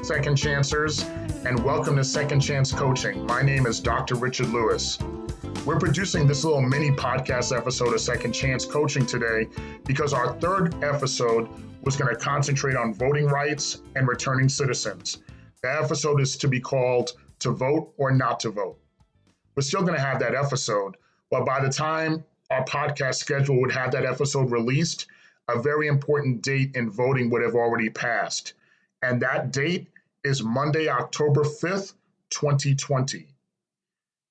Second Chancers, and welcome to Second Chance Coaching. My name is Dr. Richard Lewis. We're producing this little mini podcast episode of Second Chance Coaching today because our third episode was going to concentrate on voting rights and returning citizens. The episode is to be called To Vote or Not to Vote. We're still going to have that episode, but by the time our podcast schedule would have that episode released, a very important date in voting would have already passed. And that date is Monday, October 5th, 2020.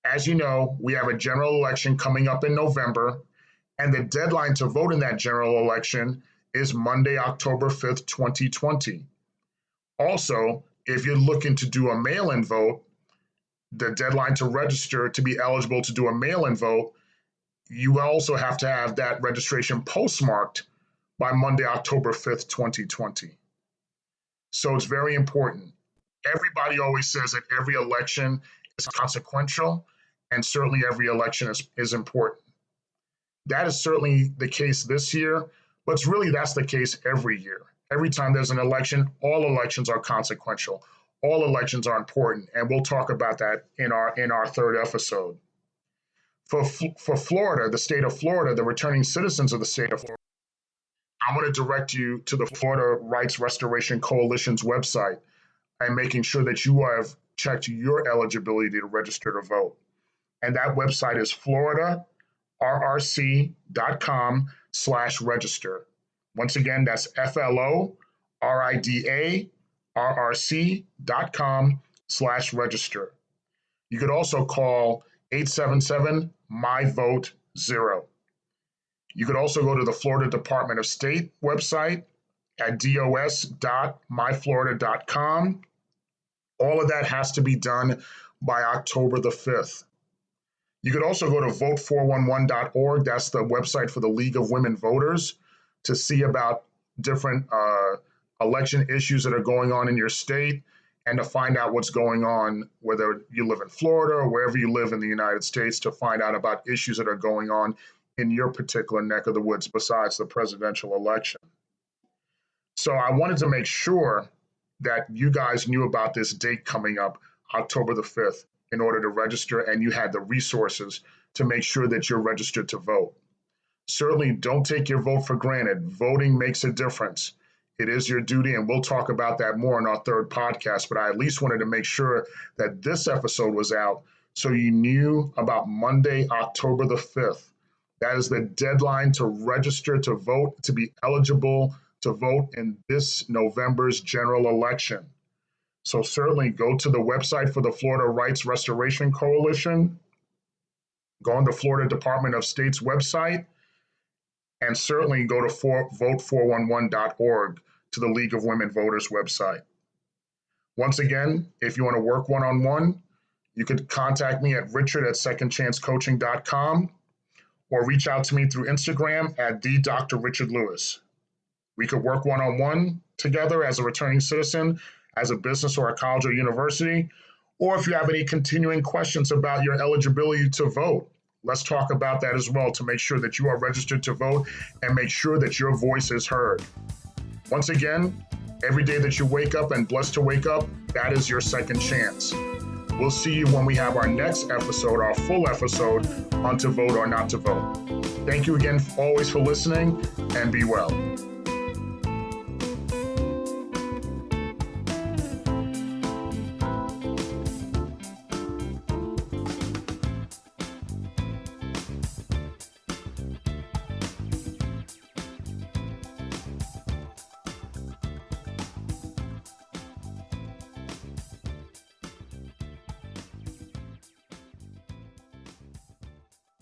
As you know, we have a general election coming up in November, and the deadline to vote in that general election is Monday, October 5th, 2020. Also, if you're looking to do a mail-in vote, the deadline to register to be eligible to do a mail-in vote, you also have to have that registration postmarked by Monday, October 5th, 2020. So it's very important. Everybody always says that every election is consequential, and certainly every election is important. That is certainly the case this year, but really that's the case every year. Every time there's an election, all elections are consequential. All elections are important, and we'll talk about that in our third episode. For Florida, the state of Florida, the returning citizens of the state of Florida, I want to direct you to the Florida Rights Restoration Coalition's website and making sure that you have checked your eligibility to register to vote. And that website is floridarrc.com/register. Once again, that's floridarrc.com/register. You could also call 877-MY-VOTE-0. You could also go to the Florida Department of State website at dos.myflorida.com. All of that has to be done by October the 5th. You could also go to vote411.org. That's the website for the League of Women Voters to see about different election issues that are going on in your state and to find out what's going on, whether you live in Florida or wherever you live in the United States, to find out about issues that are going on in your particular neck of the woods besides the presidential election. So I wanted to make sure that you guys knew about this date coming up, October the 5th, in order to register, and you had the resources to make sure that you're registered to vote. Certainly don't take your vote for granted. Voting makes a difference. It is your duty, and we'll talk about that more in our third podcast, but I at least wanted to make sure that this episode was out so you knew about Monday, October the 5th. That is the deadline to register to vote, to be eligible to vote in this November's general election. So certainly go to the website for the Florida Rights Restoration Coalition, go on the Florida Department of State's website, and certainly go to vote411.org to the League of Women Voters website. Once again, if you want to work one-on-one, you could contact me at richard@secondchancecoaching.com or reach out to me through Instagram at @DrRichardLewis. We could work one-on-one together as a returning citizen, as a business or a college or university, or if you have any continuing questions about your eligibility to vote, let's talk about that as well to make sure that you are registered to vote and make sure that your voice is heard. Once again, every day that you wake up and blessed to wake up, that is your second chance. We'll see you when we have our next episode, our full episode on To Vote or Not to Vote. Thank you again always for listening, and be well.